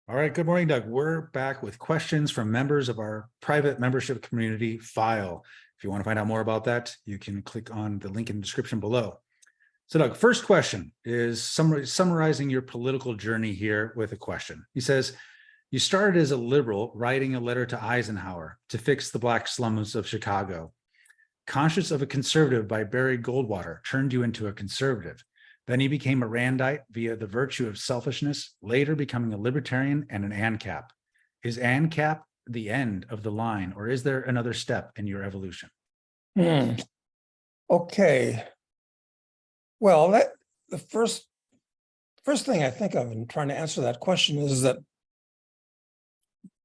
All right, good morning, Doug. We're back with questions from members of our private membership community file. If you want to find out more about that, you can click on the link in the description below. So, Doug, first question is summarizing your political journey here with a question. He says, you started as a liberal writing a letter to Eisenhower to fix the black slums of Chicago. Conscious of a conservative by Barry Goldwater turned you into a conservative. Then he became a Randite via the virtue of selfishness, later becoming a libertarian and an ancap. Is ancap the end of the line, or is there another step in your evolution? Okay. Well, the first thing I think of in trying to answer that question is that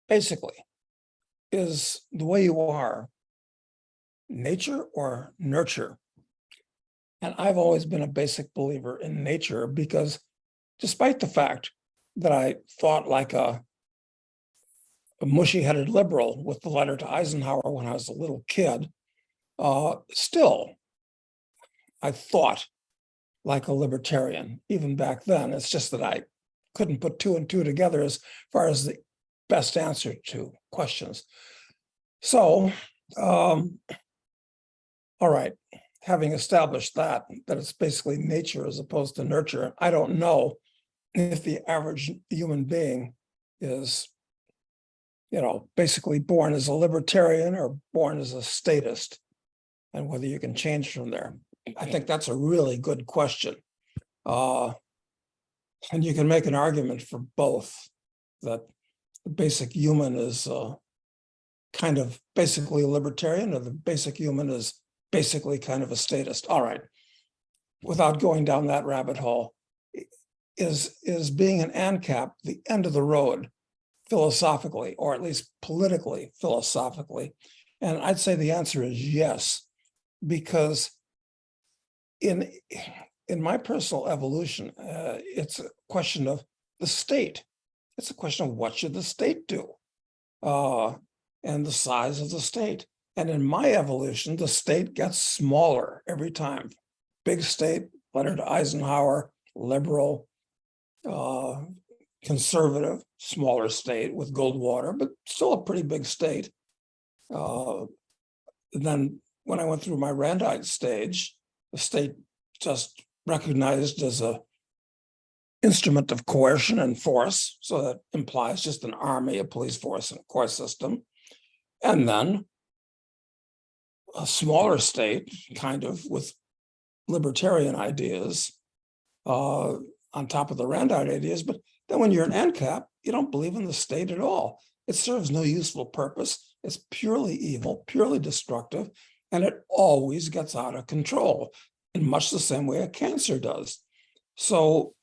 basically, is the way you are nature or nurture? And I've always been a basic believer in nature because despite the fact that I thought like a mushy-headed liberal with the letter to Eisenhower when I was a little kid, still, I thought like a libertarian, even back then. It's just that I couldn't put two and two together as far as the best answer to questions. So, all right, having established that it's basically nature as opposed to nurture, I don't know if the average human being is, basically born as a libertarian or born as a statist, and whether you can change from there. I think that's a really good question. And you can make an argument for both, that the basic human is kind of basically a libertarian, or the basic human is basically kind of a statist. All right, without going down that rabbit hole, is being an ANCAP the end of the road philosophically, or at least politically philosophically? And I'd say the answer is yes, because in my personal evolution, it's a question of the state. It's a question of what should the state do, and the size of the state. And in my evolution, the state gets smaller every time. Big state, letter to Eisenhower, liberal, conservative, smaller state with Goldwater, but still a pretty big state. Then when I went through my Randite stage, the state just recognized as a instrument of coercion and force. So that implies just an army, a police force, and a court system. And then a smaller state, kind of with libertarian ideas on top of the Randite ideas. But then when you're an ANCAP, you don't believe in the state at all. It serves no useful purpose. It's purely evil, purely destructive, and it always gets out of control in much the same way a cancer does. So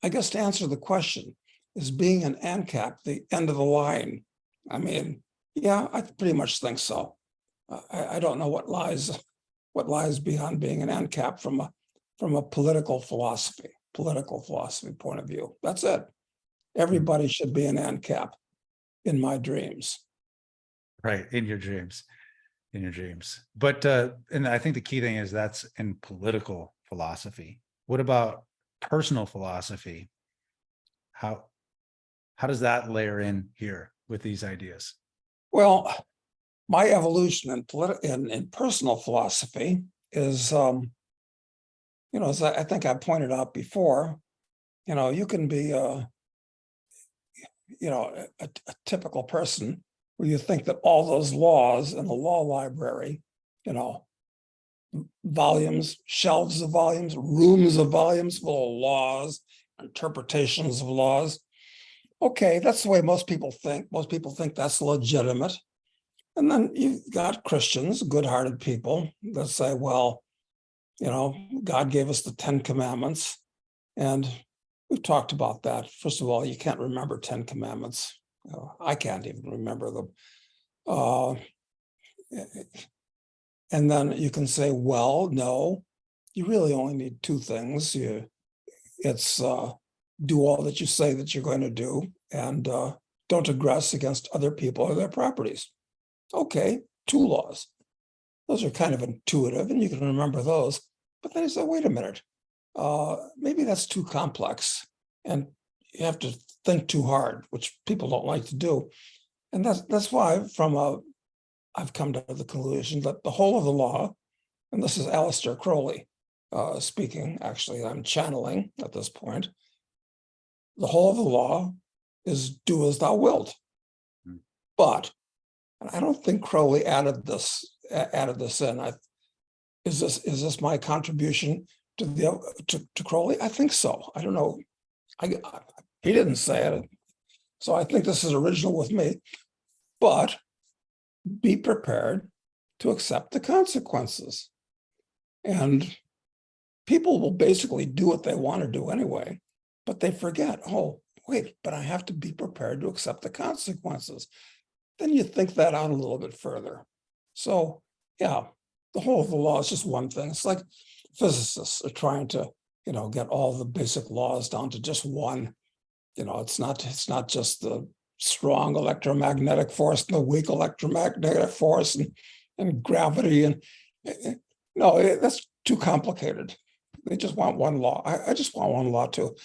I guess to answer the question, is being an ANCAP the end of the line? I mean, yeah, I pretty much think so. I don't know what lies behind being an ANCAP from a political philosophy point of view. That's it. Everybody should be an ANCAP in my dreams. Right, in your dreams. But and I think the key thing is that's in political philosophy. What about personal philosophy? How does that layer in here with these ideas? Well, my evolution in personal philosophy is, as I think I pointed out before, you can be a typical person where you think that all those laws in the law library, volumes, shelves of volumes, rooms of volumes full of laws, interpretations of laws. Okay, that's the way most people think. Most people think that's legitimate. And then you've got Christians, good-hearted people that say, well, God gave us the 10 Commandments. And we've talked about that. First of all, you can't remember 10 Commandments. I can't even remember them. And then you can say, well, no, you really only need two things. It's do all that you say that you're going to do, and don't aggress against other people or their properties. Okay, two laws. Those are kind of intuitive, and you can remember those. But then you say, wait a minute, maybe that's too complex. And you have to think too hard, which people don't like to do. And that's why I've come to the conclusion that the whole of the law, and this is Aleister Crowley speaking, actually, I'm channeling at this point, the whole of the law is do as thou wilt. But, and I don't think Crowley added this in. Is this my contribution to Crowley? I think so. I don't know. He didn't say it, so I think this is original with me. But be prepared to accept the consequences. And people will basically do what they want to do anyway, but they forget, oh, wait, but I have to be prepared to accept the consequences. Then you think that out a little bit further. So, yeah, the whole of the law is just one thing. It's like physicists are trying to, get all the basic laws down to just one. It's not just the strong electromagnetic force and the weak electromagnetic force and gravity. And no, that's too complicated. They just want one law. I just want one law too.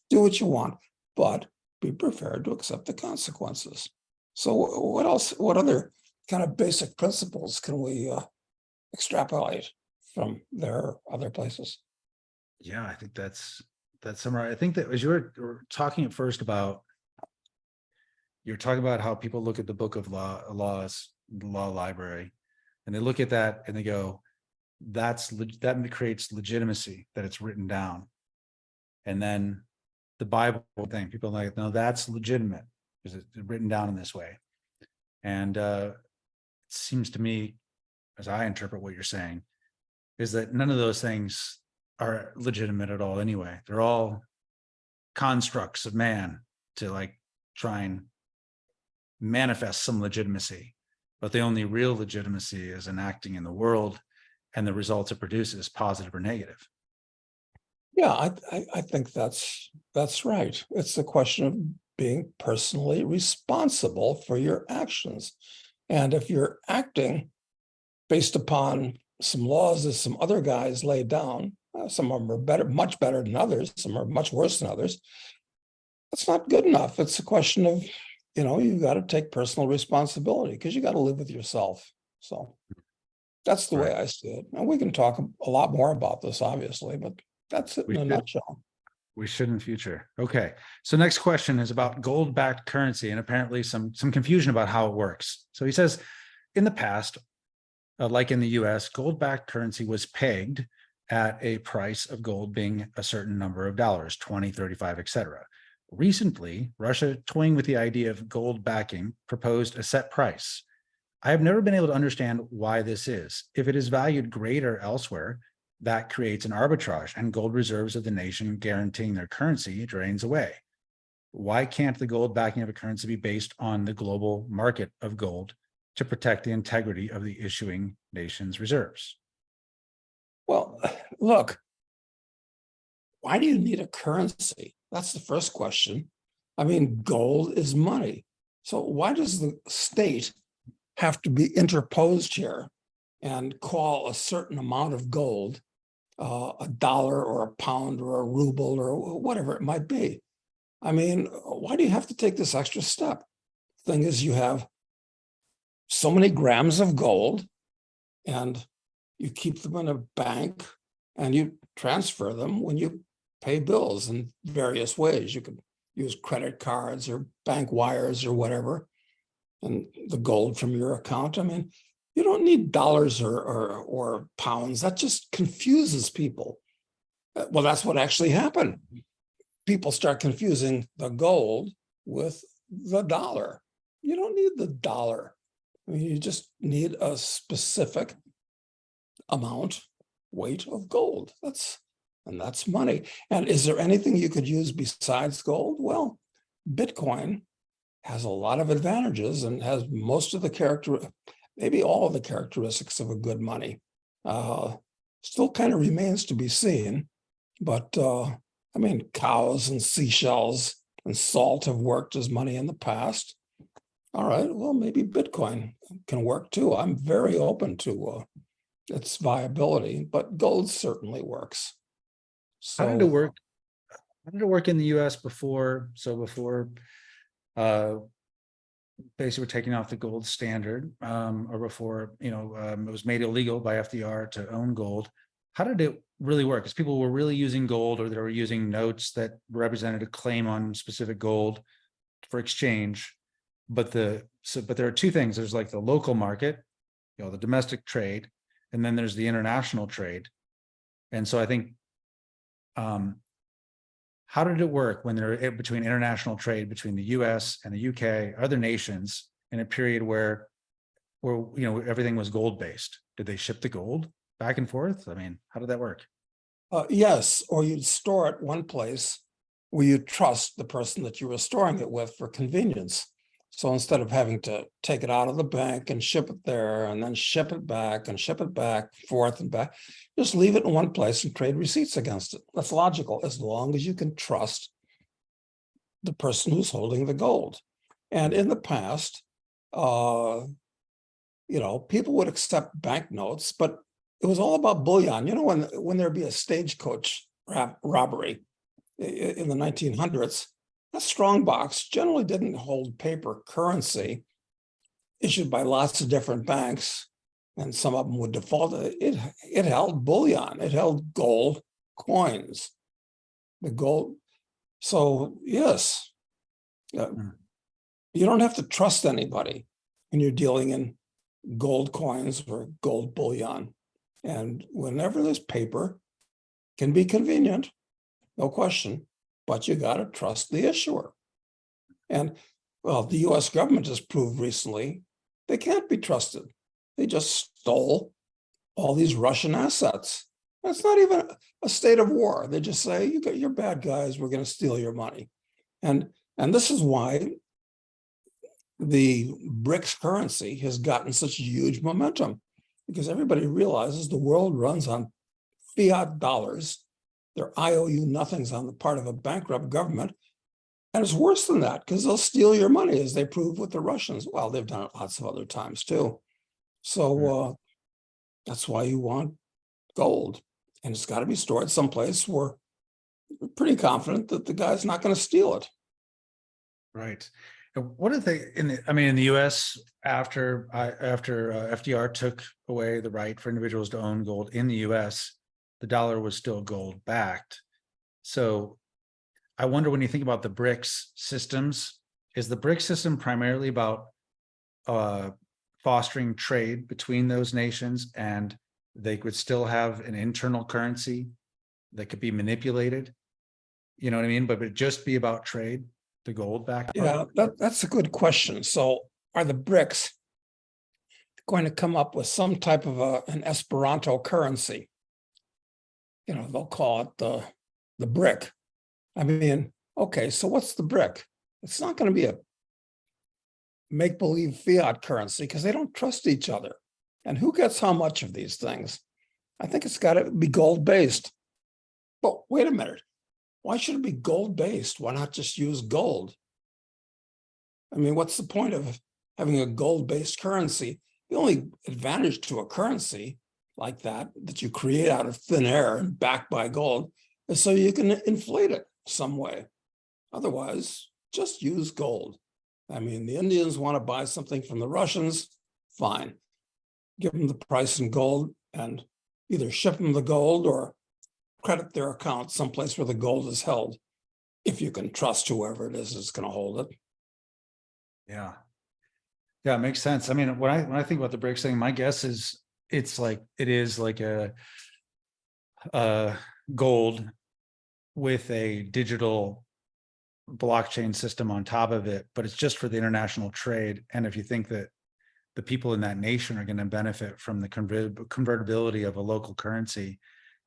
Do what you want, but be prepared to accept the consequences. So what else? What other kind of basic principles can we extrapolate from their other places? Yeah, I think that's summarized. I think that as you were talking at first about, you're talking about how people look at the book of laws, the law library, and they look at that and they go, that creates legitimacy that it's written down. And then the Bible thing, people are like, no, that's legitimate because it's written down in this way. And it seems to me, as I interpret what you're saying, is that none of those things are legitimate at all anyway. They're all constructs of man to try and manifest some legitimacy, but the only real legitimacy is enacting in the world, and the results it produces, positive or negative. Yeah, I think that's right. It's a question of being personally responsible for your actions. And if you're acting based upon some laws that some other guys laid down, some of them are better, much better than others, some are much worse than others, that's not good enough. It's a question of, you've got to take personal responsibility because you got to live with yourself. So that's the way I see it. And we can talk a lot more about this, obviously, but that's it in a nutshell. We should in the future. Okay. So next question is about gold-backed currency and apparently some confusion about how it works. So he says, in the past, like in the US, gold-backed currency was pegged at a price of gold being a certain number of dollars, 20, 35, etc. Recently, Russia, toying with the idea of gold backing, proposed a set price. I have never been able to understand why this is. If it is valued greater elsewhere, that creates an arbitrage, and gold reserves of the nation guaranteeing their currency drains away. Why can't the gold backing of a currency be based on the global market of gold to protect the integrity of the issuing nation's reserves? Well, look, why do you need a currency? That's the first question. I mean, gold is money. So why does the state have to be interposed here and call a certain amount of gold a dollar or a pound or a ruble or whatever it might be? I mean, why do you have to take this extra step? The thing is, you have so many grams of gold and you keep them in a bank and you transfer them when you pay bills in various ways. You could use credit cards or bank wires or whatever, and the gold from your account. I mean, you don't need dollars or pounds. That just confuses people. Well, that's what actually happened. People start confusing the gold with the dollar. You don't need the dollar. I mean, you just need a specific amount, weight of gold. That's money. And is there anything you could use besides gold? Well, Bitcoin has a lot of advantages and has most of the maybe all of the characteristics of a good money. Still kind of remains to be seen, but I mean, cows and seashells and salt have worked as money in the past. All right, well, maybe Bitcoin can work too. I'm very open to its viability, but gold certainly works. So, How did it work in the US before? So before basically we're taking off the gold standard, or before, it was made illegal by FDR to own gold. How did it really work? Because people were really using gold, or they were using notes that represented a claim on specific gold for exchange. But there are two things. There's like the local market, the domestic trade, and then there's the international trade. And so I think, how did it work when they're between international trade between the US and the UK, other nations, in a period where everything was gold based? Did they ship the gold back and forth? I mean, how did that work? Yes, or you'd store it one place where you trust the person that you were storing it with for convenience. So instead of having to take it out of the bank and ship it there and then ship it back and ship it back, forth and back, just leave it in one place and trade receipts against it. That's logical, as long as you can trust the person who's holding the gold. And in the past, people would accept banknotes, but it was all about bullion. When there'd be a stagecoach robbery in the 1900s, a strong box generally didn't hold paper currency issued by lots of different banks, and some of them would default. It held bullion. It held gold coins. The gold. So yes, you don't have to trust anybody when you're dealing in gold coins or gold bullion. And whenever there's paper, can be convenient, no question, but you got to trust the issuer. And well, the US government has proved recently they can't be trusted. They just stole all these Russian assets. It's not even a state of war. They just say, you're bad guys, we're going to steal your money. And this is why the BRICS currency has gotten such huge momentum, because everybody realizes the world runs on fiat dollars. They're IOU nothings on the part of a bankrupt government. And it's worse than that, because they'll steal your money, as they proved with the Russians. Well, they've done it lots of other times too. So that's why you want gold. And it's got to be stored someplace where we're pretty confident that the guy's not going to steal it. Right. What did they in the US after FDR took away the right for individuals to own gold in the US, the dollar was still gold backed. So I wonder, when you think about the BRICS systems, is the BRICS system primarily about fostering trade between those nations, and they could still have an internal currency that could be manipulated? You know what I mean? But it just be about trade, the gold back? Yeah, that's a good question. So are the BRICS going to come up with some type of an Esperanto currency? They'll call it the BRIC. I mean, okay, so what's the BRIC? It's not going to be a make-believe fiat currency, because they don't trust each other. And who gets how much of these things? I think it's got to be gold-based. But wait a minute. Why should it be gold-based? Why not just use gold? I mean, what's the point of having a gold-based currency? The only advantage to a currency like that you create out of thin air and backed by gold is so you can inflate it some way. Otherwise, just use gold. I mean, the Indians want to buy something from the Russians, fine. Give them the price in gold and either ship them the gold or credit their account someplace where the gold is held, if you can trust whoever it is that's going to hold it. Yeah, it makes sense. I mean, when I think about the BRICS thing, my guess is it is like a gold with a digital blockchain system on top of it, but it's just for the international trade. And if you think that the people in that nation are going to benefit from the convertibility of a local currency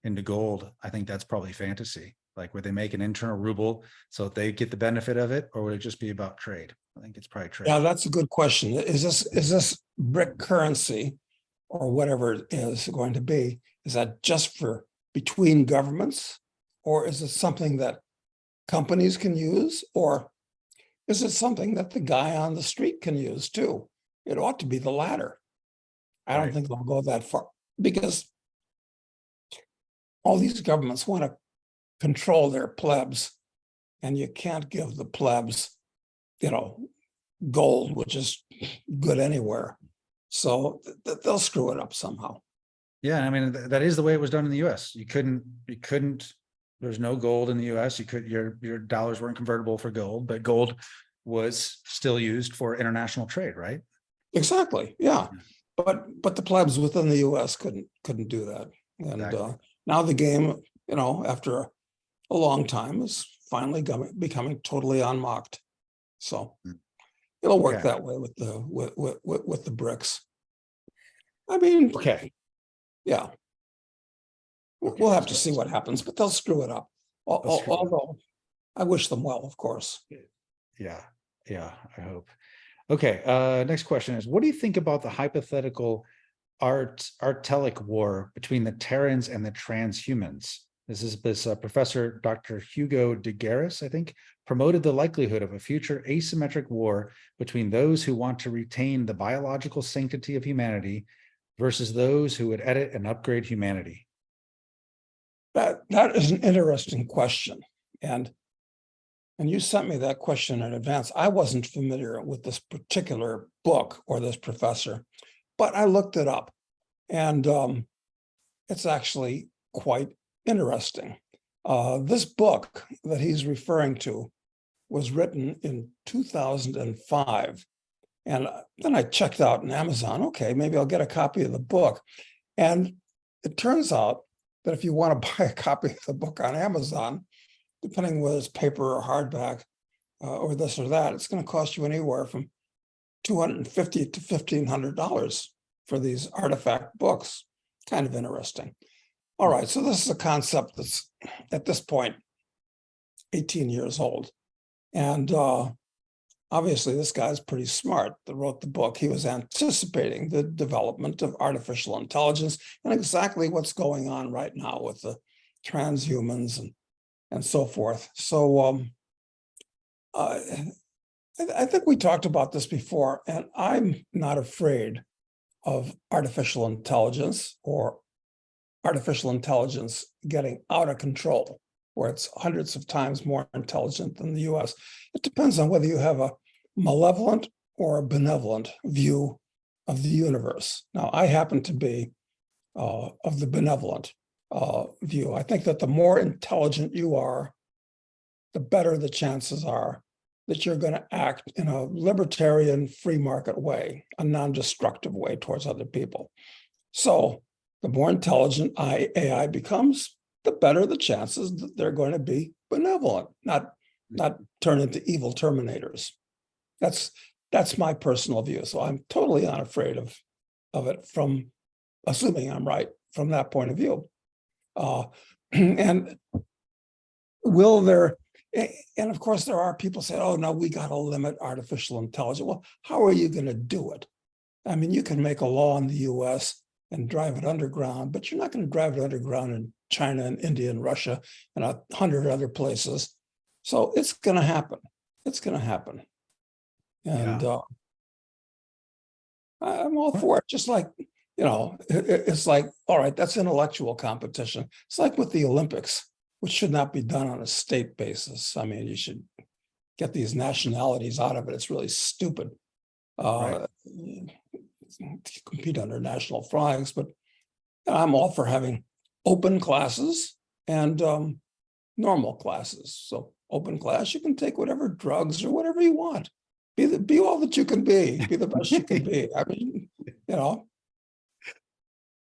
into gold, I think that's probably fantasy. Like, would they make an internal ruble so they get the benefit of it, or would it just be about trade? I think it's probably trade. Yeah, that's a good question. Is this BRIC currency, or whatever it is going to be, is that just for between governments, or is it something that companies can use, or is it something that the guy on the street can use too? It ought to be the latter. I don't think they'll go that far, because all these governments want to control their plebs and you can't give the plebs, gold, which is good anywhere. So they'll screw it up somehow. Yeah, I mean, that is the way it was done in the US. You couldn't, there's no gold in the US. Your dollars weren't convertible for gold, but gold was still used for international trade, right? Exactly. Yeah. But the plebs within the US couldn't do that. And Exactly. now the game, after a long time, is finally becoming totally unmocked. So it'll work that way with the BRICS. I mean, Okay. yeah. We'll have to see what happens, but they'll screw it up. Although I wish them well, of course. Yeah, I hope. Okay, next question is, what do you think about the hypothetical Artelic war between the Terrans and the transhumans? This is Professor Dr. Hugo de Garis, I think, promoted the likelihood of a future asymmetric war between those who want to retain the biological sanctity of humanity versus those who would edit and upgrade humanity. That is an interesting question. And you sent me that question in advance. I wasn't familiar with this particular book or this professor, but I looked it up, and it's actually quite interesting. This book that he's referring to was written in 2005. And then I checked out on Amazon. Okay, maybe I'll get a copy of the book. And it turns out that if you want to buy a copy of the book on Amazon, depending whether it's paper or hardback or this or that, it's going to cost you anywhere from $250 to $1,500 for these artifact books. Kind of interesting. All right, so this is a concept that's at this point 18 years old. And obviously this guy's pretty smart that wrote the book. He was anticipating the development of artificial intelligence and exactly what's going on right now with the transhumans and so forth. So I think we talked about this before, and I'm not afraid of artificial intelligence or artificial intelligence getting out of control, where it's hundreds of times more intelligent than the US. It depends on whether you have a malevolent or a benevolent view of the universe. Now, I happen to be of the benevolent view. I think that the more intelligent you are, the better the chances are that you're going to act in a libertarian free market way, a non-destructive way towards other people. So the more intelligent AI becomes, the better the chances that they're going to be benevolent, not turn into evil terminators. That's my personal view. So I'm totally unafraid of it, from assuming I'm right from that point of view. And will there, and of course there are people say, oh no, we got to limit artificial intelligence. Well, how are you going to do it? I mean, you can make a law in the US and drive it underground, but you're not going to drive it underground in China and India and Russia and 100 other places. So it's going to happen. It's going to happen. And I'm all for it. Just like, it's like, all right, that's intellectual competition. It's like with the Olympics, which should not be done on a state basis. I mean, you should get these nationalities out of it. It's really stupid. Right. To compete under national flags, but I'm all for having open classes and normal classes. So open class, you can take whatever drugs or whatever you want. Be all that you can be the best you can be. I mean,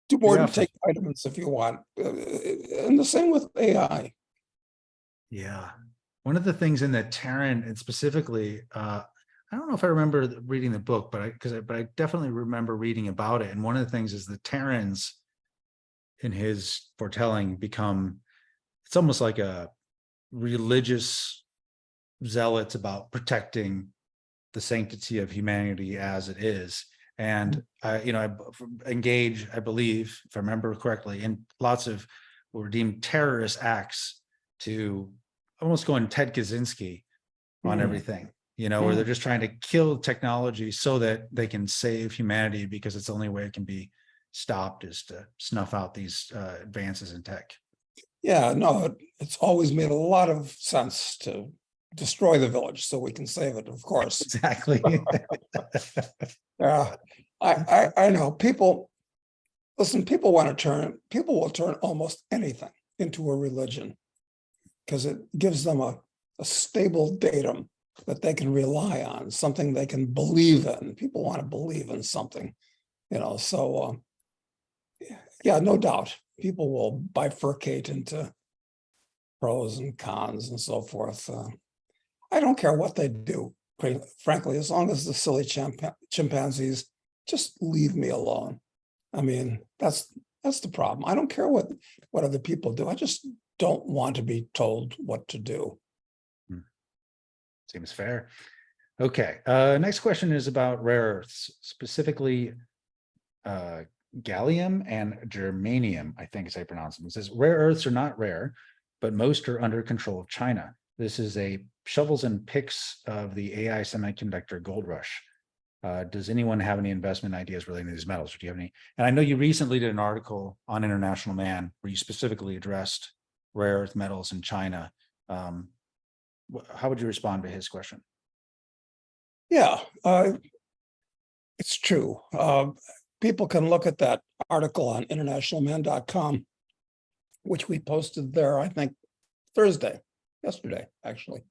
do more than take vitamins if you want. And the same with AI. Yeah. One of the things in the Terran, and specifically, I don't know if I remember reading the book, but I definitely remember reading about it. And one of the things is the Terrans, in his foretelling, it's almost like a religious zealots about protecting the sanctity of humanity as it is. And I engage, I believe, if I remember correctly, in lots of what were deemed terrorist acts to almost going Ted Kaczynski on everything. Where they're just trying to kill technology so that they can save humanity, because it's the only way it can be stopped is to snuff out these advances in tech. Yeah, no, it's always made a lot of sense to destroy the village so we can save it, of course. Exactly. Yeah, I know people, listen, people will turn almost anything into a religion because it gives them a stable datum that they can rely on, something they can believe in. People want to believe in something, so yeah, no doubt. People will bifurcate into pros and cons and so forth. I don't care what they do, frankly, as long as the silly chimpanzees just leave me alone. I mean, that's the problem. I don't care what other people do. I just don't want to be told what to do. Seems fair. Okay. Next question is about rare earths, specifically gallium and germanium, I think is how you pronounce them. It says rare earths are not rare, but most are under control of China. This is a shovels and picks of the AI semiconductor gold rush. Does anyone have any investment ideas relating to these metals? Or do you have any? And I know you recently did an article on International Man where you specifically addressed rare earth metals in China. How would you respond to his question? Yeah, it's true. People can look at that article on internationalman.com, which we posted there, I think, yesterday, actually.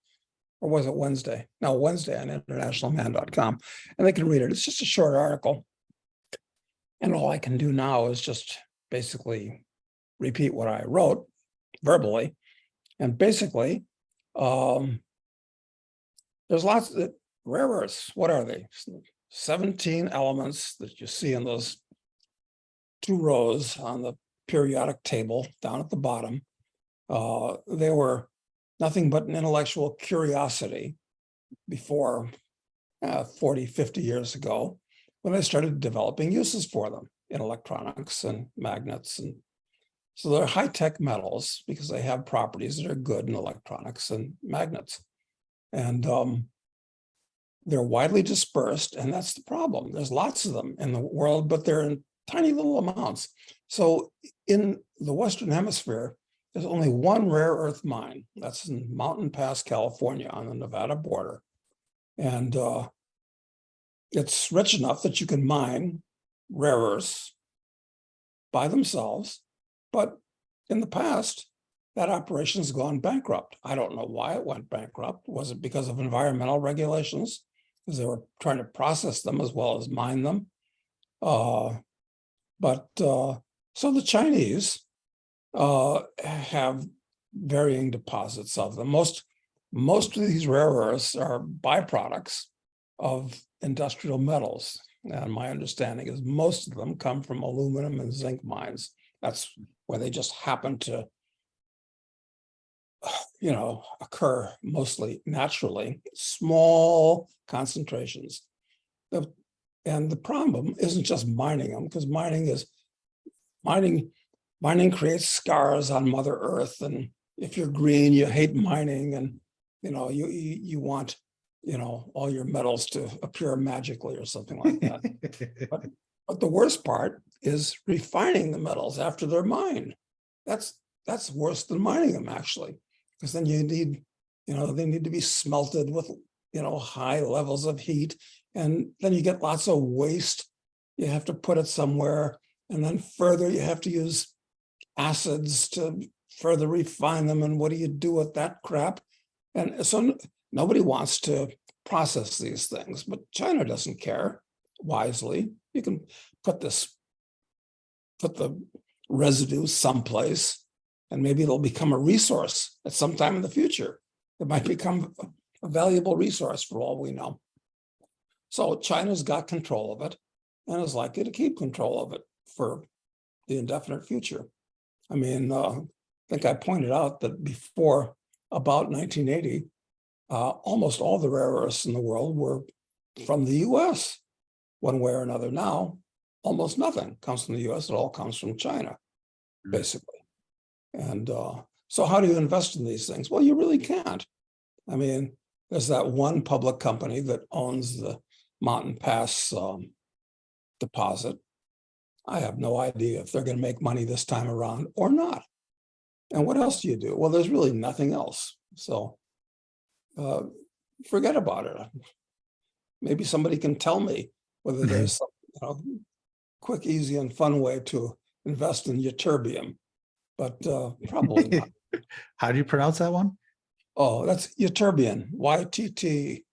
Or was it Wednesday? No, Wednesday on internationalman.com. And they can read it. It's just a short article. And all I can do now is just basically repeat what I wrote verbally. And basically, there's lots of rare earths. What are they? 17 elements that you see in those 2 rows on the periodic table down at the bottom. They were nothing but an intellectual curiosity before 40, 50 years ago, when they started developing uses for them in electronics and magnets. And so they're high-tech metals because they have properties that are good in electronics and magnets. And they're widely dispersed, and that's the problem. There's lots of them in the world, but they're in tiny little amounts. So in the Western Hemisphere, there's only one rare earth mine. That's in Mountain Pass, California, on the Nevada border. And it's rich enough that you can mine rare earths by themselves. But in the past, that operation has gone bankrupt. I don't know why it went bankrupt. Was it because of environmental regulations? Because they were trying to process them as well as mine them. So the Chinese have varying deposits of them. Most of these rare earths are byproducts of industrial metals. And my understanding is most of them come from aluminum and zinc mines. That's where they just happen to occur mostly naturally, small concentrations. And the problem isn't just mining them, because mining creates scars on Mother Earth. And if you're green, you hate mining, and you want all your metals to appear magically or something like that. But the worst part is refining the metals after they're mined. That's worse than mining them, actually, because then you need, they need to be smelted with, high levels of heat. And then you get lots of waste. You have to put it somewhere. And then further, you have to use acids to further refine them. And what do you do with that crap? And so nobody wants to process these things, but China doesn't care, wisely. You can put the residue someplace, and maybe it'll become a resource at some time in the future. It might become a valuable resource for all we know. So China's got control of it and is likely to keep control of it for the indefinite future. I mean, I think I pointed out that before about 1980, almost all the rare earths in the world were from the US, one way or another. Now, almost nothing comes from the US. It all comes from China, basically. And so how do you invest in these things? Well, you really can't. I mean, there's that one public company that owns the Mountain Pass deposit. I have no idea if they're going to make money this time around or not. And what else do you do? Well, there's really nothing else. So forget about it. Maybe somebody can tell me whether there's some quick, easy, and fun way to invest in ytterbium, but probably not. How do you pronounce that one? Oh, that's ytterbium, YTTRIBUIM.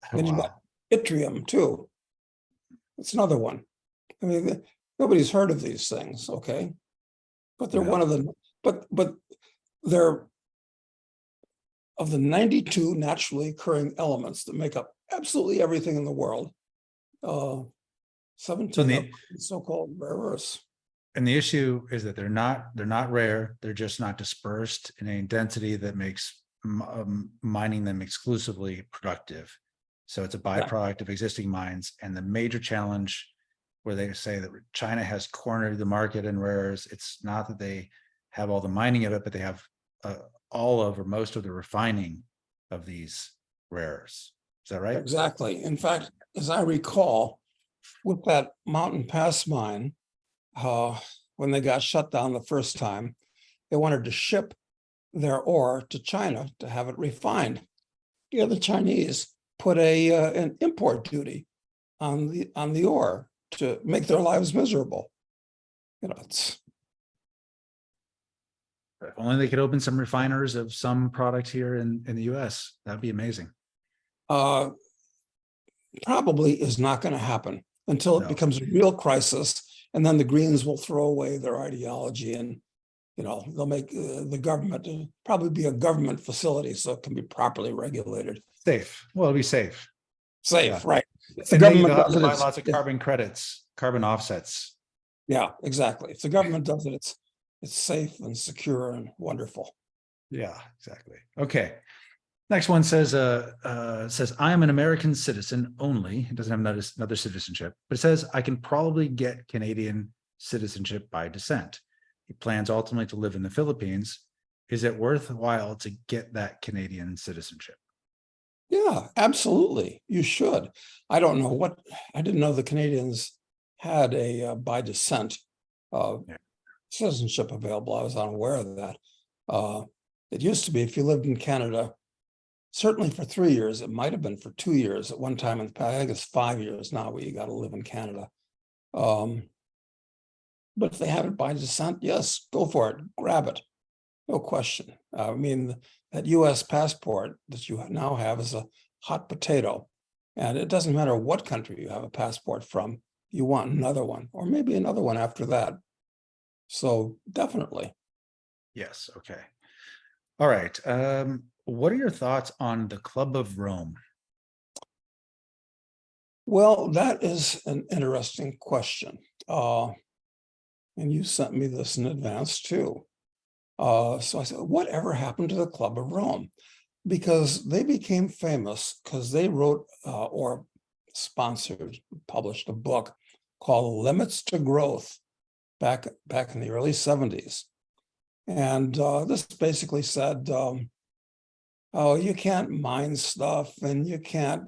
Oh, Then you got yttrium too. That's another one. I mean, nobody's heard of these things, okay? But they're one of the, but they're of the 92 naturally occurring elements that make up absolutely everything in the world. 17 so-called rare earths. And the issue is that they're not rare. They're just not dispersed in a density that makes mining them exclusively productive. So it's a byproduct of existing mines. And the major challenge where they say that China has cornered the market in rare earths, it's not that they have all the mining of it, but they have all of or most of the refining of these rare earths. Is that right? Exactly. In fact, as I recall, with that Mountain Pass mine, when they got shut down the first time, they wanted to ship their ore to China to have it refined. Yeah, the Chinese put an import duty on the ore to make their lives miserable. You know, it's if only they could open some refiners of some product here in the US. That'd be amazing. Probably is not going to happen until it becomes a real crisis, and then the Greens will throw away their ideology, and they'll make the government probably be a government facility so it can be properly regulated. Safe. Well, it'll be safe. Safe, right? If the government does it, buy lots of carbon credits, carbon offsets. Yeah, exactly. If the government does it, it's safe and secure and wonderful. Yeah, exactly. Okay. Next one says, I am an American citizen only. It doesn't have another citizenship, but it says I can probably get Canadian citizenship by descent. He plans ultimately to live in the Philippines. Is it worthwhile to get that Canadian citizenship? Yeah, absolutely. You should. I didn't know the Canadians had a by descent citizenship available. I was unaware of that. It used to be if you lived in Canada, certainly for 3 years, it might have been for 2 years at one time in the past. I think it's 5 years now where you got to live in Canada. But if they have it by descent, yes, go for it, grab it, no question. I mean, that US passport that you now have is a hot potato, and it doesn't matter what country you have a passport from, you want another one, or maybe another one after that. So definitely. Yes, okay. All right. What are your thoughts on the Club of Rome? Well, that is an interesting question. And you sent me this in advance too. So I said, whatever happened to the Club of Rome? Because they became famous because they wrote or sponsored, published a book called Limits to Growth back in the early 70s. And this basically said, oh, you can't mine stuff, and you can't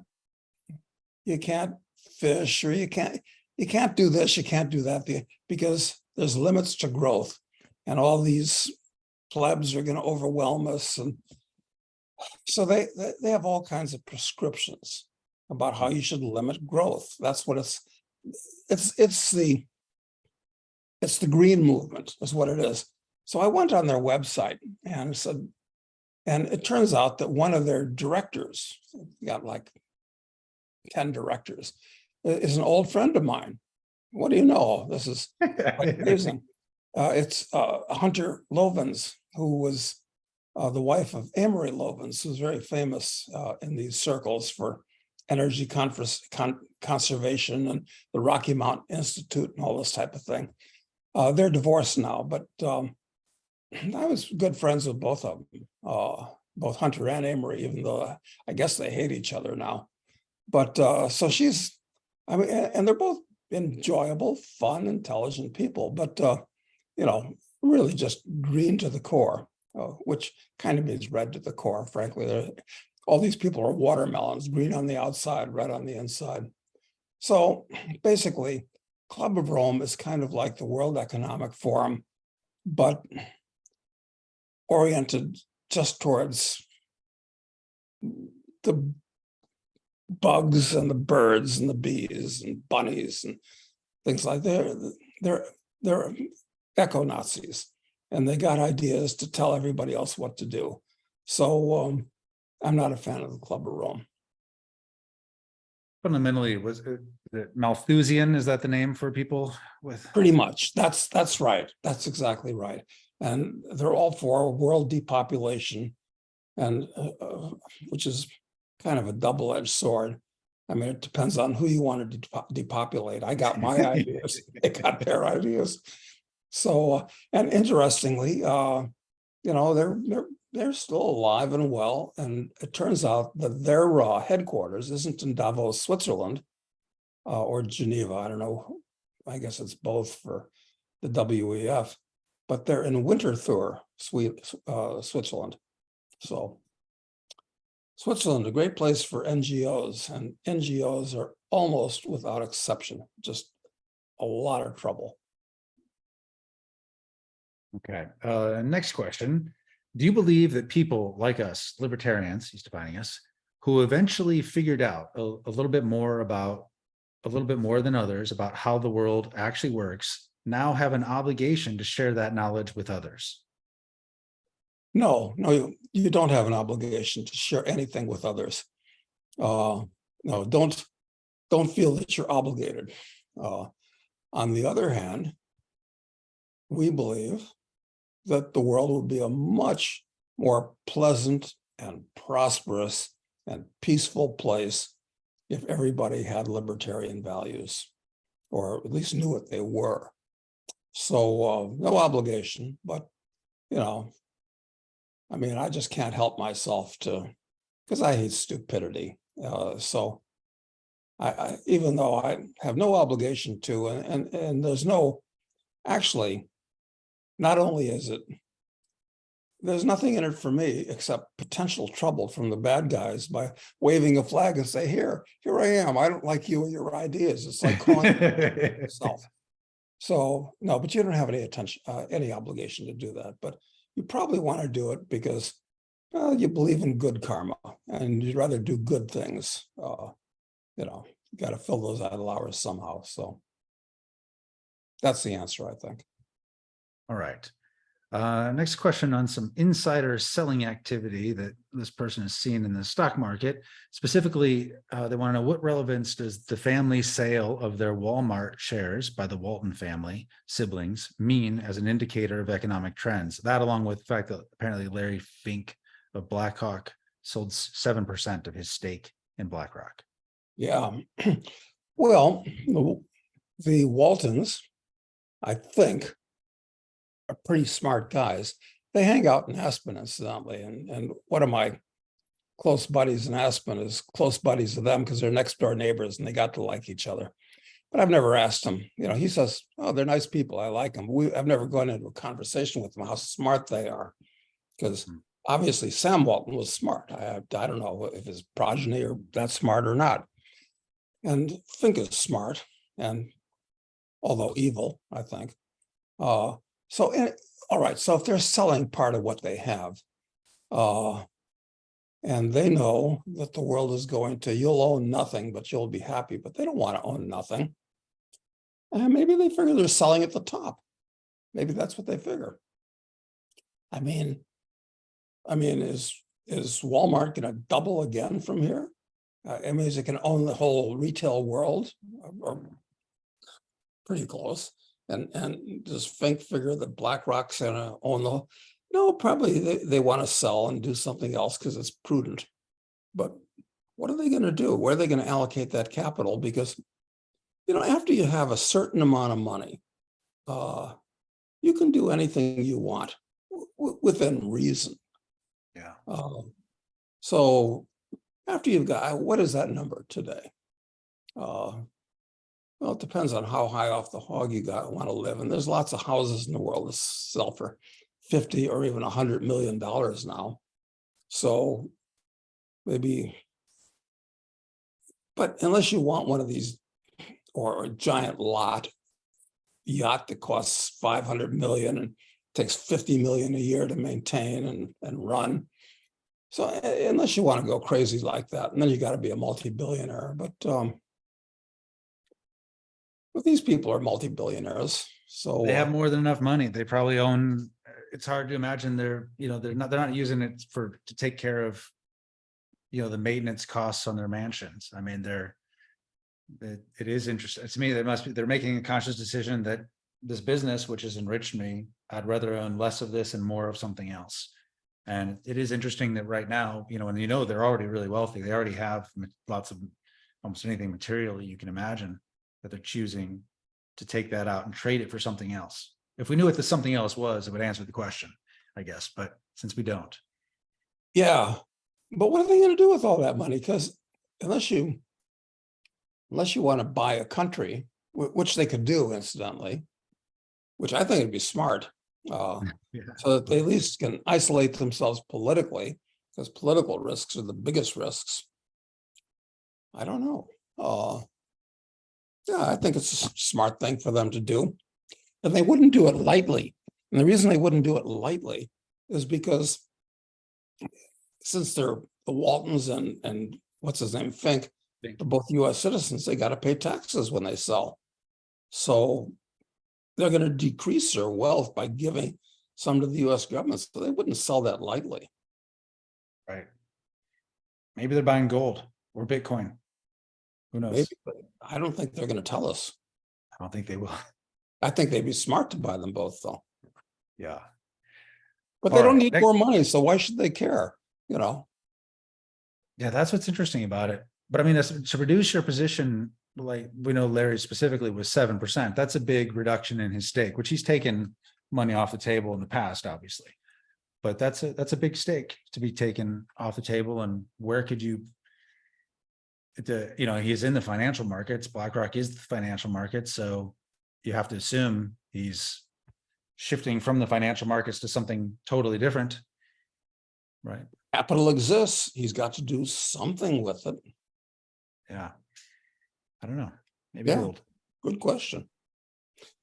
fish, or you can't do this, you can't do that, because there's limits to growth, and all these plebs are going to overwhelm us. And so they have all kinds of prescriptions about how you should limit growth. That's what it's the green movement is what it is. So I went on their website and said, and it turns out that one of their directors, got like 10 directors, is an old friend of mine. What do you know? This is amazing. It's Hunter Lovins, who was the wife of Amory Lovins, who's very famous in these circles for energy conservation and the Rocky Mountain Institute and all this type of thing. They're divorced now, but I was good friends with both of them, both Hunter and Amory, even though I guess they hate each other now. But so and they're both enjoyable, fun, intelligent people, but really just green to the core, which kind of means red to the core, frankly. All these people are watermelons, green on the outside, red on the inside. So basically, Club of Rome is kind of like the World Economic Forum, but oriented just towards the bugs and the birds and the bees and bunnies and things like that. They're eco-Nazis, and they got ideas to tell everybody else what to do. So I'm not a fan of the Club of Rome. Fundamentally, was it Malthusian? Is that the name for people with? Pretty much. That's right. That's exactly right. And they're all for world depopulation, and which is kind of a double-edged sword. I mean, it depends on who you want to depopulate. I got my ideas; they got their ideas. So, and interestingly, they're still alive and well. And it turns out that their headquarters isn't in Davos, Switzerland, or Geneva. I don't know. I guess it's both for the WEF, but they're in Winterthur, Switzerland. So Switzerland, a great place for NGOs, and NGOs are almost without exception, just a lot of trouble. Okay. Next question. Do you believe that people like us, libertarians, he's defining us, who eventually figured out a little bit more than others about how the world actually works, now have an obligation to share that knowledge with others? No, you don't have an obligation to share anything with others. No, don't feel that you're obligated. On the other hand, we believe that the world would be a much more pleasant and prosperous and peaceful place if everybody had libertarian values, or at least knew what they were. So no obligation, but I mean, I just can't help myself because I hate stupidity. So I even though I have no obligation to, and there's no, actually, not only is it, there's nothing in it for me except potential trouble from the bad guys by waving a flag and say, here I am. I don't like you and your ideas. It's like calling yourself. So no, but you don't have any obligation to do that. But you probably want to do it because you believe in good karma and you'd rather do good things. You got to fill those idle hours somehow. So that's the answer, I think. All right. Next question on some insider selling activity that this person has seen in the stock market. Specifically, they want to know, what relevance does the family sale of their Walmart shares by the Walton family siblings mean as an indicator of economic trends? That, along with the fact that apparently Larry Fink of BlackRock sold 7% of his stake in BlackRock. Yeah. Well, the Waltons, I think, are pretty smart guys. They hang out in Aspen, incidentally, and one of my close buddies in Aspen is close buddies with them because they're next door neighbors and they got to like each other. But I've never asked him. He says, "Oh, they're nice people. I like them." I've never gone into a conversation with them how smart they are, because obviously Sam Walton was smart. I don't know if his progeny are that smart or not. And Fink is smart, and although evil, I think. All right, so if they're selling part of what they have, and they know that the world is going to, you'll own nothing, but you'll be happy, but they don't want to own nothing. And maybe they figure they're selling at the top. Maybe that's what they figure. I mean, is Walmart going to double again from here? Is it going to own the whole retail world? Or pretty close. And does Fink figure that BlackRock's going to own the? No, probably they want to sell and do something else because it's prudent. But what are they going to do? Where are they going to allocate that capital? Because after you have a certain amount of money, you can do anything you want within reason. Yeah. So after you've got, what is that number today? Well, it depends on how high off the hog you want to live. And there's lots of houses in the world that sell for $50 or even $100 million now. So maybe, but unless you want one of these or a giant lot yacht that costs 500 million and takes 50 million a year to maintain and run. So unless you want to go crazy like that, and then you got to be a multi-billionaire. But these people are multi-billionaires. So They have more than enough money. They probably own, it's hard to imagine they're not using it to take care of, the maintenance costs on their mansions. I mean, it is interesting to me. They're making a conscious decision that this business, which has enriched me, I'd rather own less of this and more of something else. And it is interesting that right now, and they're already really wealthy. They already have lots of almost anything material you can imagine, that they're choosing to take that out and trade it for something else. If we knew what the something else was, it would answer the question, I guess. But since we don't. Yeah. But what are they going to do with all that money? Because unless you want to buy a country, which they could do, incidentally, which I think would be smart, so that they at least can isolate themselves politically, because political risks are the biggest risks. I don't know. Yeah, I think it's a smart thing for them to do. And they wouldn't do it lightly. And the reason they wouldn't do it lightly is because since they're the Waltons and what's his name, Fink, they're both US citizens, they got to pay taxes when they sell. So they're going to decrease their wealth by giving some to the US government. So they wouldn't sell that lightly. Right. Maybe they're buying gold or Bitcoin. Who knows? Maybe, but I don't think they're going to tell us. I don't think they will. I think they'd be smart to buy them both, though. Yeah. But they don't need more money, so why should they care? Yeah, that's what's interesting about it. But I mean, to reduce your position, like we know Larry specifically was 7%. That's a big reduction in his stake, which he's taken money off the table in the past, obviously. But that's a big stake to be taken off the table. And where could you? He's in the financial markets. BlackRock is the financial market, so you have to assume he's shifting from the financial markets to something totally different, right? Capital exists. He's got to do something with it. Yeah. I don't know. Maybe gold. Good question.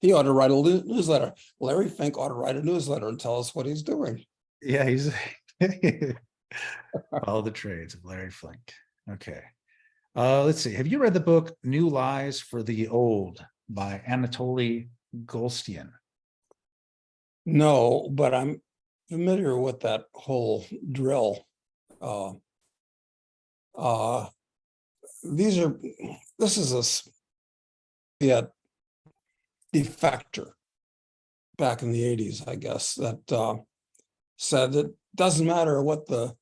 He ought to write a newsletter. Larry Fink ought to write a newsletter and tell us what he's doing. Yeah, he's all the trades of Larry Fink. Okay. Let's see. Have you read the book New Lies for the Old by Anatoly Golstian? No, but I'm familiar with that whole drill. This is a fiat defector back in the 80s, I guess, that said it doesn't matter what the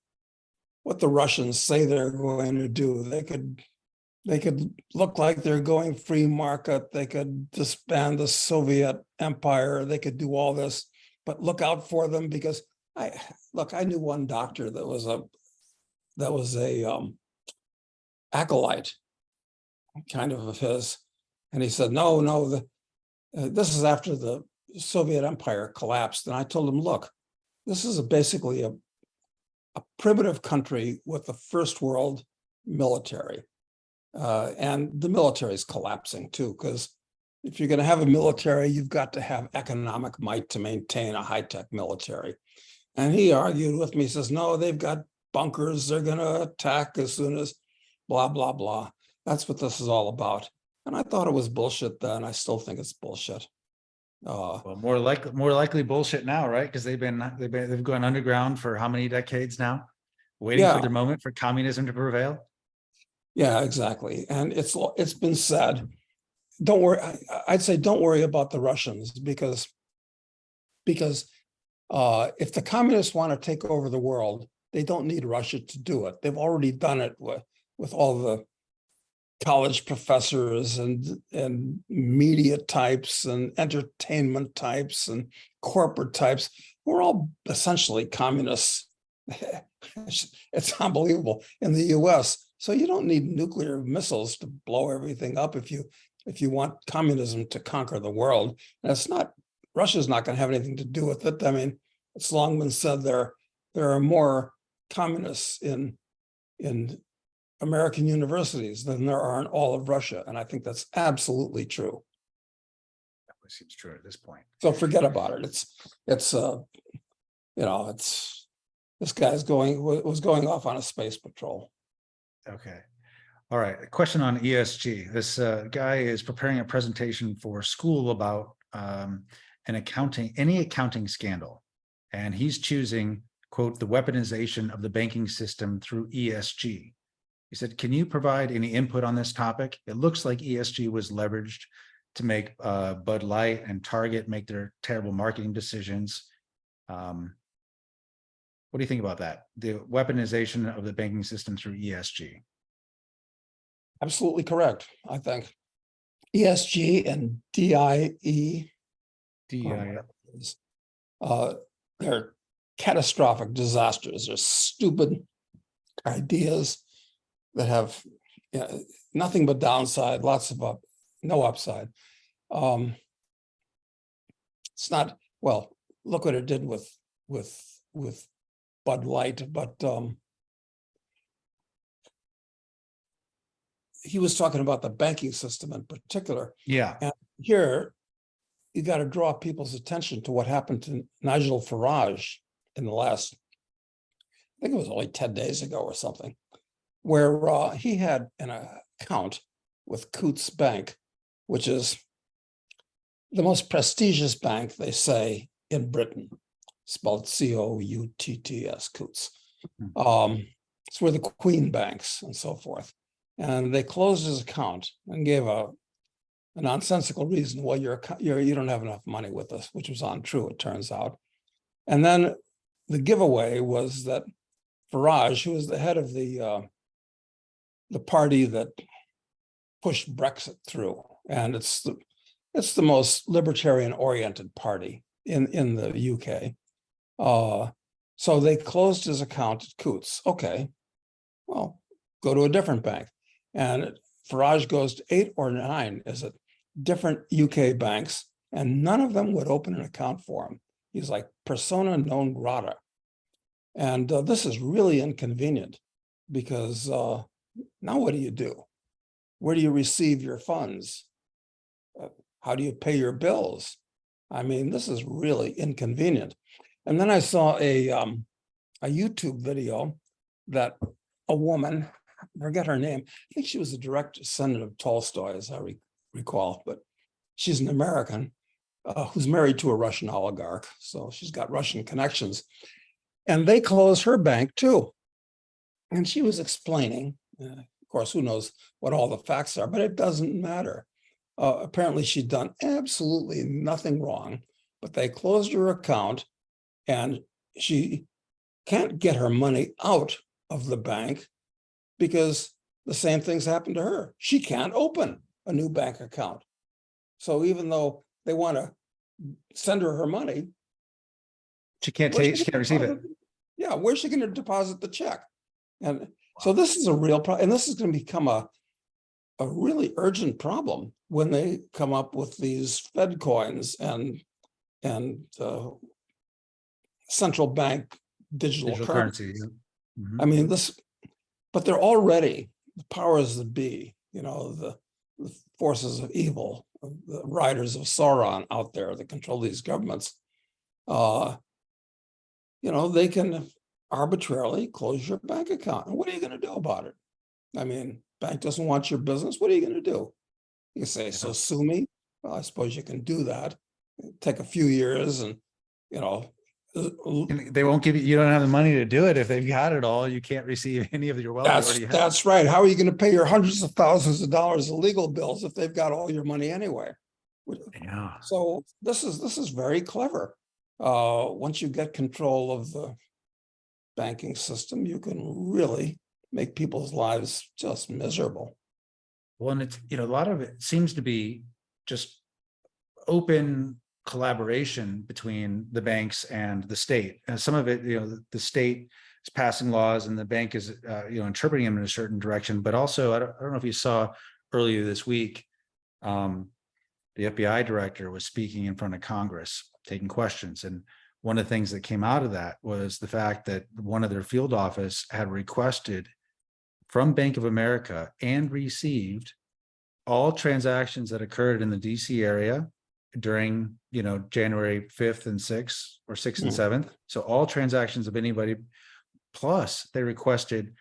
Russians say they're going to do. They could look like they're going free market. They could disband the Soviet Empire. They could do all this, but look out for them, because I knew one doctor that was a acolyte kind of his, and he said, no, this is after the Soviet Empire collapsed. And I told him, look, this is basically a primitive country with a first world military. And the military is collapsing too, because if you're going to have a military, you've got to have economic might to maintain a high-tech military. And he argued with me, says, no, they've got bunkers. They're going to attack as soon as blah, blah, blah. That's what this is all about. And I thought it was bullshit then. I still think it's bullshit. Well, more likely bullshit now, right? Because they've gone underground for how many decades now, waiting for their moment for communism to prevail. Yeah, exactly. And it's been said. Don't worry. I'd say don't worry about the Russians, because if the communists want to take over the world, they don't need Russia to do it. They've already done it with all the college professors and media types and entertainment types and corporate types. We're all essentially communists. It's unbelievable in the US. So you don't need nuclear missiles to blow everything up if you want communism to conquer the world. And Russia's not going to have anything to do with it. I mean, it's long been said there are more communists in American universities than there are in all of Russia. And I think that's absolutely true. seems true at this point. So forget about it. It's this guy's was going off on a space patrol. Okay. All right. A question on ESG. This guy is preparing a presentation for school about any accounting scandal. And he's choosing, quote, the weaponization of the banking system through ESG. He said, can you provide any input on this topic? It looks like ESG was leveraged to make Bud Light and Target make their terrible marketing decisions. What do you think about that? The weaponization of the banking system through ESG. Absolutely correct. I think ESG and DIE, they're catastrophic disasters. They're stupid ideas that have nothing but downside, lots of no upside. It's not, well, look what it did with Bud Light, but he was talking about the banking system in particular. Yeah. And here, you got to draw people's attention to what happened to Nigel Farage in the last, I think it was only 10 days ago or something, where he had an account with Coutts Bank, which is the most prestigious bank, they say, in Britain, spelled C-O-U-T-T-S, Coutts. It's where the Queen banks and so forth. And they closed his account and gave a nonsensical reason. Well, you don't have enough money with us, which was untrue, it turns out. And then the giveaway was that Farage, who was the head of the party that pushed Brexit through, and it's the most libertarian-oriented party in the UK. So they closed his account at Coutts. Okay, well, go to a different bank. And Farage goes to 8 or 9, is it, different UK banks, and none of them would open an account for him. He's like persona non grata. And this is really inconvenient because now what do? Where do you receive your funds? How do you pay your bills? I mean, this is really inconvenient. And then I saw a YouTube video that a woman, I forget her name, I think she was a direct descendant of Tolstoy, as I recall, but she's an American who's married to a Russian oligarch. So she's got Russian connections. And they closed her bank too. And she was explaining, of course, who knows what all the facts are, but it doesn't matter. Apparently she'd done absolutely nothing wrong, but they closed her account and she can't get her money out of the bank because the same things happened to her. She can't open a new bank account. So even though they want to send her money, she can't receive it. Yeah, where's she going to deposit the check? And so this is a real problem, and this is going to become a really urgent problem when they come up with these Fed coins and central bank digital currency. I mean, but they're already the powers that be, the forces of evil, the riders of Sauron out there that control these governments. They can arbitrarily close your bank account. And what are you going to do about it? I mean, bank doesn't want your business. What are you going to do? You say, so sue me? Well, I suppose you can do that. Take a few years and, they won't give you don't have the money to do it. If they've got it all, you can't receive any of your wealth. That's right. How are you going to pay your hundreds of thousands of dollars of legal bills if they've got all your money anyway? Yeah. So this is very clever. Once you get control of the banking system, you can really make people's lives just miserable. Well, and it's, a lot of it seems to be just open collaboration between the banks and the state. And some of it, the state is passing laws and the bank is, interpreting them in a certain direction. But also, I don't know if you saw earlier this week, the FBI director was speaking in front of Congress, taking questions. And one of the things that came out of that was the fact that one of their field office had requested from Bank of America and received all transactions that occurred in the DC area during, January 5th and 6th or 6th and Hmm. 7th. So all transactions of anybody, plus they requested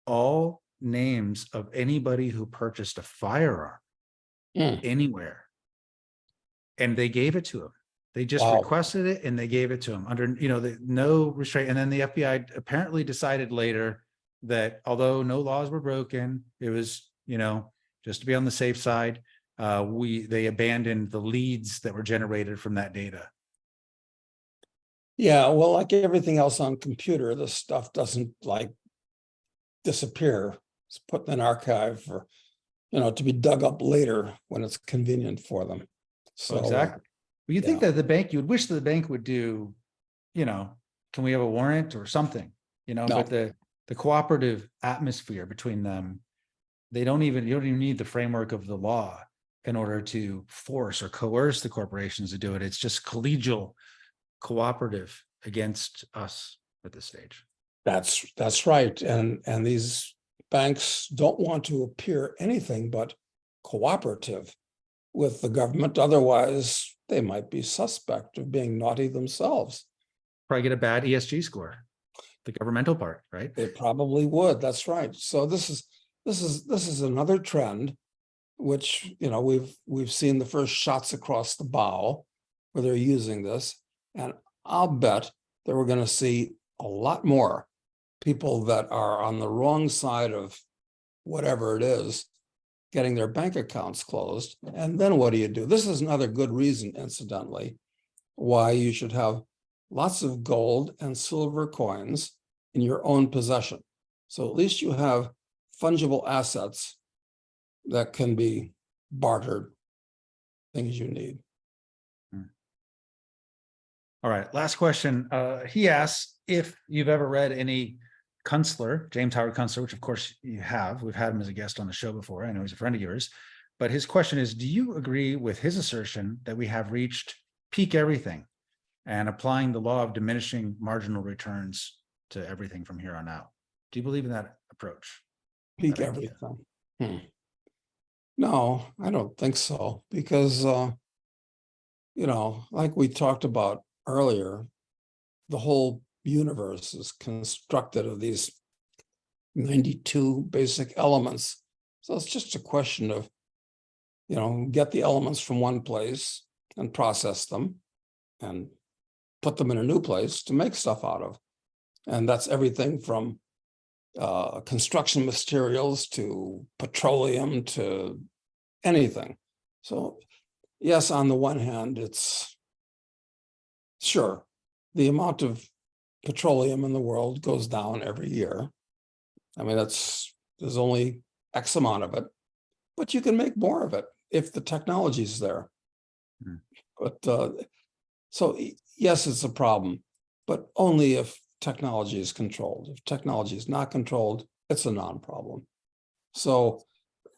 all names of anybody who purchased a firearm Hmm. anywhere. And they gave it to him. They just Wow. requested it and they gave it to him under, no restraint. And then the FBI apparently decided later that although no laws were broken, it was, just to be on the safe side, they abandoned the leads that were generated from that data. Yeah, well, like everything else on computer, this stuff doesn't like disappear. It's put in an archive for, to be dug up later when it's convenient for them. So Exactly. Well, you think yeah. that you would wish that the bank would do, can we have a warrant or something, No. but the cooperative atmosphere between them, you don't even need the framework of the law in order to force or coerce the corporations to do it. It's just collegial, cooperative against us at this stage. That's right. And these banks don't want to appear anything but cooperative with the government. Otherwise, they might be suspect of being naughty themselves. Probably get a bad ESG score, the governmental part, right? They probably would. That's right. So this is another trend, which we've seen the first shots across the bow where they're using this, and I'll bet that we're going to see a lot more people that are on the wrong side of whatever it is getting their bank accounts closed. And then what do? This is another good reason, incidentally, why you should have lots of gold and silver coins in your own possession. So at least you have fungible assets that can be bartered, things you need. All right, last question. He asks if you've ever read any Kunstler, James Howard Kunstler, which of course you have. We've had him as a guest on the show before. I know he's a friend of yours. But his question is, do you agree with his assertion that we have reached peak everything and applying the law of diminishing marginal returns to everything from here on out? Do you believe in that approach? Peak everything. No, I don't think so, because like we talked about earlier, the whole universe is constructed of these 92 basic elements. So it's just a question of, get the elements from one place and process them and put them in a new place to make stuff out of. And that's everything from construction materials to petroleum to anything. So yes, on the one hand, it's sure the amount of petroleum in the world goes down every year. I mean, there's only X amount of it, but you can make more of it if the technology is there. But so yes, it's a problem, but only if technology is controlled. If technology is not controlled, it's a non-problem. So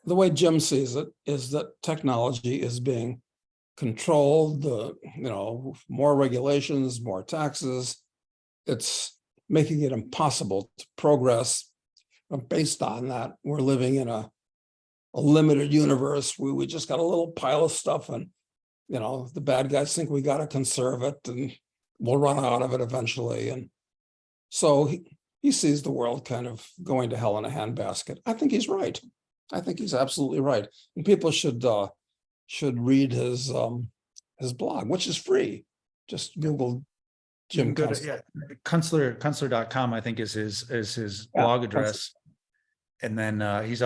the way Jim sees it is that technology is being controlled, more regulations, more taxes. It's making it impossible to progress. Based on that, we're living in a limited universe where we just got a little pile of stuff, and the bad guys think we got to conserve it and we'll run out of it eventually. And so he sees the world kind of going to hell in a handbasket. I think he's right. I think he's absolutely right. And people should read his blog, which is free. Just Google Jim Kunstler. Kunstler.com, I think is his blog address. And then he's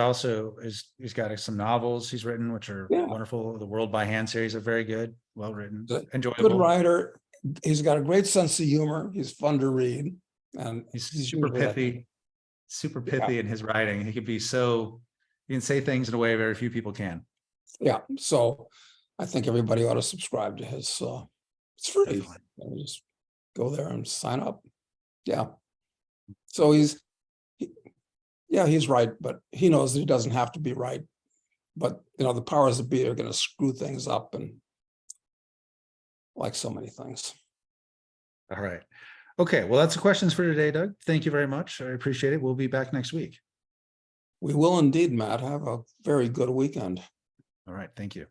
got some novels he's written, which are wonderful. The World by Hand series are very good, well written, enjoyable. Good writer. He's got a great sense of humor. He's fun to read, and he's super pithy in his writing. He can say things in a way very few people can. Yeah, so I think everybody ought to subscribe to his. It's free. Just go there and sign up. Yeah. So he's right, but he knows that he doesn't have to be right. But the powers that be are going to screw things up, and like so many things. All right. Okay. Well, that's the questions for today, Doug. Thank you very much. I appreciate it. We'll be back next week. We will indeed, Matt. Have a very good weekend. All right. Thank you.